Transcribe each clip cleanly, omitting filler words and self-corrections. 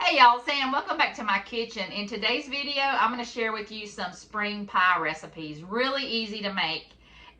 Hey y'all, Sam, welcome back to my kitchen. In today's video, I'm going to share with you some spring pie recipes. Really easy to make.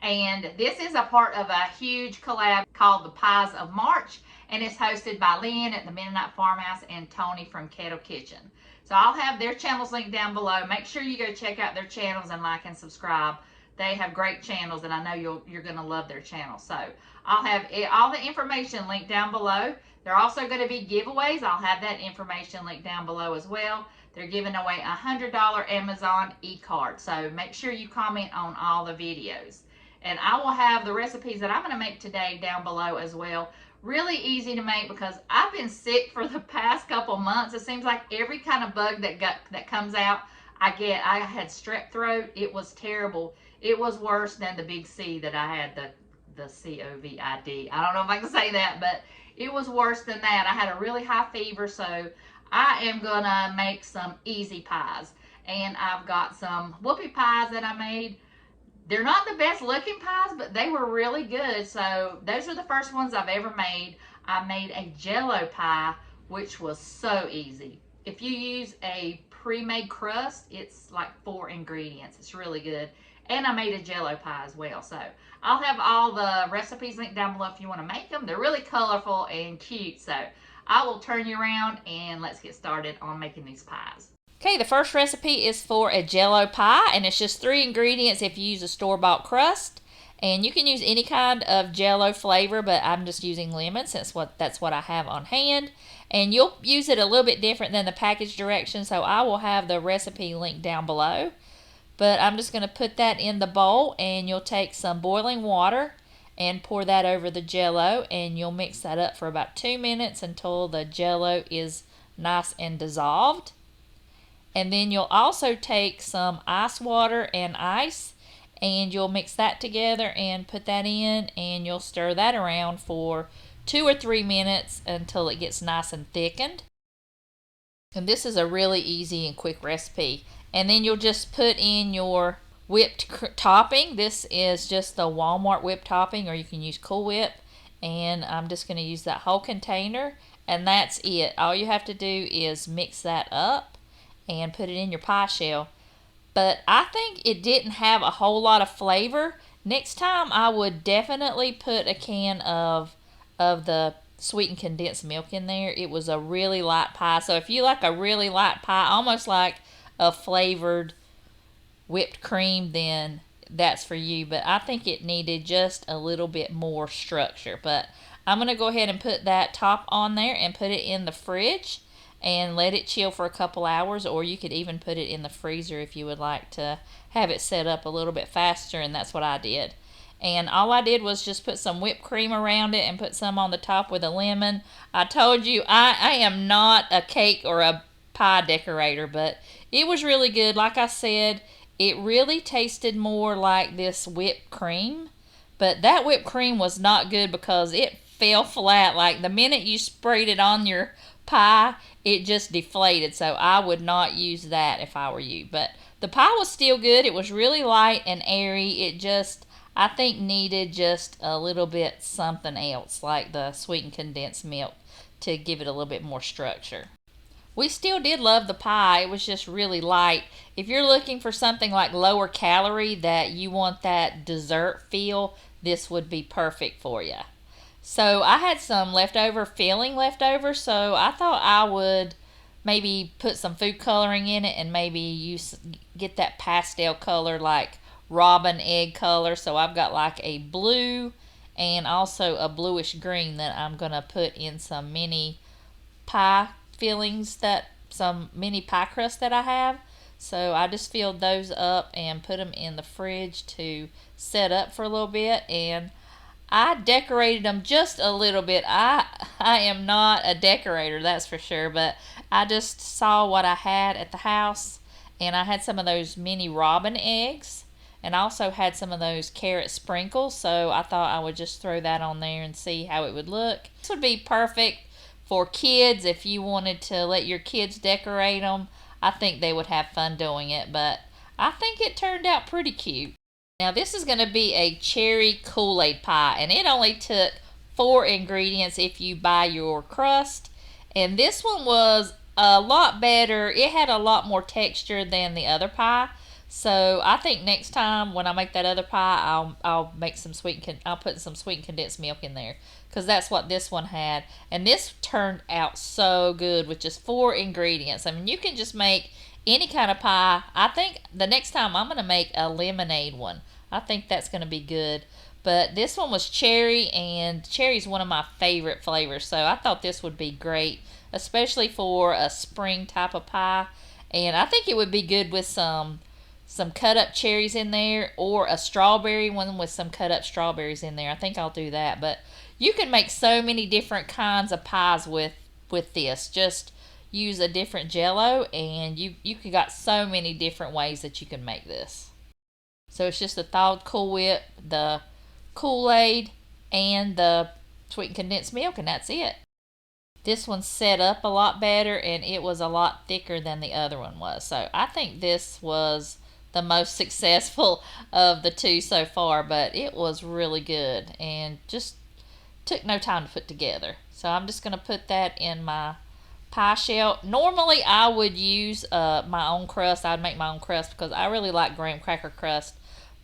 And this is a part of a huge collab called the Pies of March. And it's hosted by Lynn at the Mennonite Farmhouse and Tony from Kettle Kitchen. So I'll have their channels linked down below. Make sure you go check out their channels and like and subscribe. They have great channels and I know you're going to love their channel. So I'll have all the information linked down below. There are also going to be giveaways. I'll have that information linked down below as well. They're giving away a $100 Amazon e-card. So make sure you comment on all the videos. And I will have the recipes that I'm going to make today down below as well. Really easy to make because I've been sick for the past couple months. It seems like every kind of bug that comes out, I had strep throat. It was terrible. It was worse than the big C that I had, the COVID. I don't know if I can say that, but it was worse than that. I had a really high fever, so I am gonna make some easy pies. And I've got some whoopie pies that I made. They're not the best looking pies, but they were really good. So those are the first ones I've ever made. I made a Jello pie, which was so easy. If you use a pre-made crust, it's like 4 ingredients. It's really good. And I made a Jello pie as well. So I'll have all the recipes linked down below if you want to make them. They're really colorful and cute. So I will turn you around and let's get started on making these pies. Okay, the first recipe is for a Jello pie, and it's just 3 ingredients if you use a store-bought crust. And you can use any kind of Jello flavor, but I'm just using lemon since that's what I have on hand. And you'll use it a little bit different than the package directions, so I will have the recipe linked down below. But I'm just going to put that in the bowl, and you'll take some boiling water and pour that over the Jello, and you'll mix that up for about 2 minutes until the Jello is nice and dissolved. And then you'll also take some ice water and ice, and you'll mix that together and put that in, and you'll stir that around for 2 or 3 minutes until it gets nice and thickened. And this is a really easy and quick recipe. And then you'll just put in your whipped topping. This is just the Walmart whipped topping, or you can use Cool Whip. And I'm just going to use that whole container, and that's it. All you have to do is mix that up and put it in your pie shell. But I think it didn't have a whole lot of flavor. Next time I would definitely put a can of the sweetened condensed milk in there. It was a really light pie. So if you like a really light pie, almost like a flavored whipped cream, then that's for you. But I think it needed just a little bit more structure. But I'm going to go ahead and put that top on there and put it in the fridge and let it chill for a couple hours, or you could even put it in the freezer if you would like to have it set up a little bit faster, and that's what I did. And all I did was just put some whipped cream around it and put some on the top with a lemon. I told you I am not a cake or a pie decorator, but it was really good. Like I said, it really tasted more like this whipped cream, but that whipped cream was not good because it fell flat. Like the minute you sprayed it on your pie, it just deflated. So I would not use that if I were you. But the pie was still good. It was really light and airy. It just, I think, needed just a little bit something else, like the sweetened condensed milk, to give it a little bit more structure. We still did love the pie. It was just really light. If you're looking for something like lower calorie, that you want that dessert feel, this would be perfect for you. So I had some filling left over, so I thought I would maybe put some food coloring in it and maybe get that pastel color, like robin egg color. So I've got like a blue and also a bluish green that I'm going to put in some mini pie fillings, some mini pie crust that I have. So I just filled those up and put them in the fridge to set up for a little bit, and I decorated them just a little bit. I am not a decorator, that's for sure, but I just saw what I had at the house, and I had some of those mini robin eggs, and also had some of those carrot sprinkles, so I thought I would just throw that on there and see how it would look. This would be perfect for kids if you wanted to let your kids decorate them. I think they would have fun doing it, but I think it turned out pretty cute. Now this is going to be a cherry Kool Aid pie, and it only took 4 ingredients if you buy your crust. And this one was a lot better. It had a lot more texture than the other pie. So I think next time when I make that other pie, I'll make some I'll put some sweetened condensed milk in there, because that's what this one had. And this turned out so good with just 4 ingredients. I mean, you can just make any kind of pie. I think the next time I'm going to make a lemonade one. I think that's going to be good. But this one was cherry, and cherry is one of my favorite flavors. So I thought this would be great, especially for a spring type of pie. And I think it would be good with some cut up cherries in there, or a strawberry one with some cut up strawberries in there. I think I'll do that. But you can make so many different kinds of pies with this. Just use a different Jello, and you got so many different ways that you can make this. So it's just the thawed Cool Whip, the Kool Aid, and the sweetened condensed milk, and that's it. This one's set up a lot better, and it was a lot thicker than the other one was. So I think this was the most successful of the 2 so far, but it was really good and just took no time to put together. So I'm just going to put that in my pie shell. Normally I would use my own crust. I'd make my own crust because I really like graham cracker crust.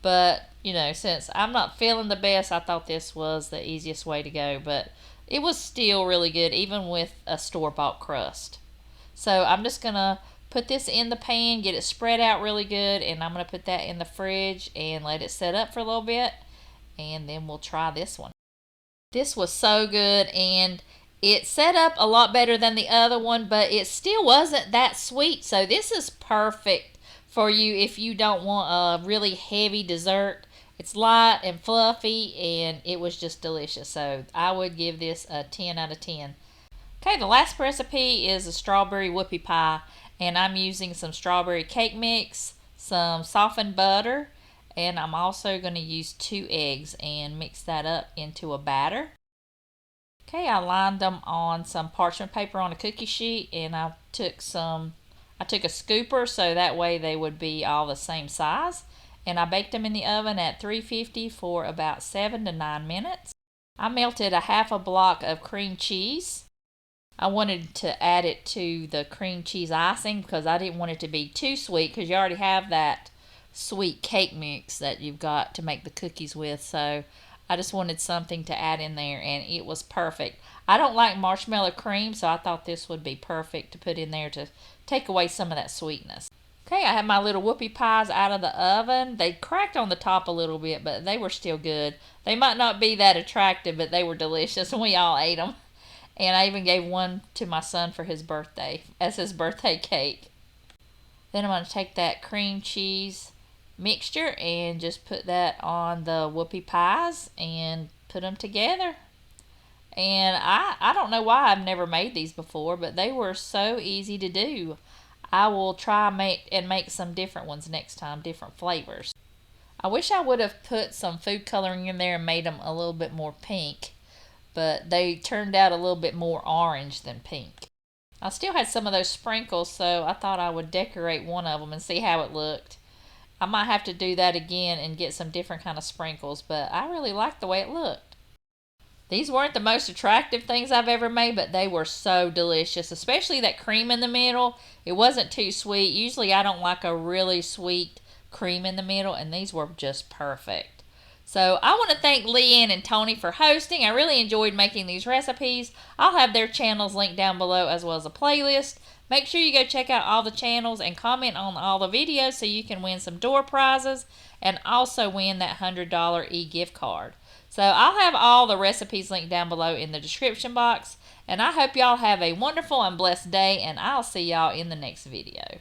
But, you know, since I'm not feeling the best, I thought this was the easiest way to go. But it was still really good, even with a store-bought crust. So I'm just going to put this in the pan, get it spread out really good, and I'm going to put that in the fridge and let it set up for a little bit, and then we'll try this one. This was so good, and it set up a lot better than the other one, but it still wasn't that sweet. So this is perfect for you if you don't want a really heavy dessert. It's light and fluffy, and it was just delicious. So I would give this a 10 out of 10. Okay, the last recipe is a strawberry whoopie pie, and I'm using some strawberry cake mix, some softened butter, and I'm also going to use 2 eggs and mix that up into a batter. Okay, I lined them on some parchment paper on a cookie sheet, and I took a scooper so that way they would be all the same size, and I baked them in the oven at 350 for about 7 to 9 minutes. I melted a half a block of cream cheese. I wanted to add it to the cream cheese icing because I didn't want it to be too sweet, because you already have that sweet cake mix that you've got to make the cookies with. So I just wanted something to add in there, and it was perfect. I don't like marshmallow cream, so I thought this would be perfect to put in there to take away some of that sweetness. Okay, I have my little whoopie pies out of the oven. They cracked on the top a little bit, but they were still good. They might not be that attractive, but they were delicious, and we all ate them. And I even gave one to my son for his birthday, as his birthday cake. Then I'm going to take that cream cheese mixture and just put that on the whoopie pies and put them together. And I don't know why I've never made these before, but they were so easy to do. I will try and make some different ones next time, different flavors. I wish I would have put some food coloring in there and made them a little bit more pink, but they turned out a little bit more orange than pink. I still had some of those sprinkles, so I thought I would decorate one of them and see how it looked. I might have to do that again and get some different kind of sprinkles, but I really liked the way it looked. These weren't the most attractive things I've ever made, but they were so delicious, especially that cream in the middle. It wasn't too sweet. Usually I don't like a really sweet cream in the middle, and these were just perfect. So I want to thank Leanne and Tony for hosting. I really enjoyed making these recipes. I'll have their channels linked down below, as well as a playlist. Make sure you go check out all the channels and comment on all the videos so you can win some door prizes and also win that $100 e-gift card. So I'll have all the recipes linked down below in the description box. And I hope y'all have a wonderful and blessed day, and I'll see y'all in the next video.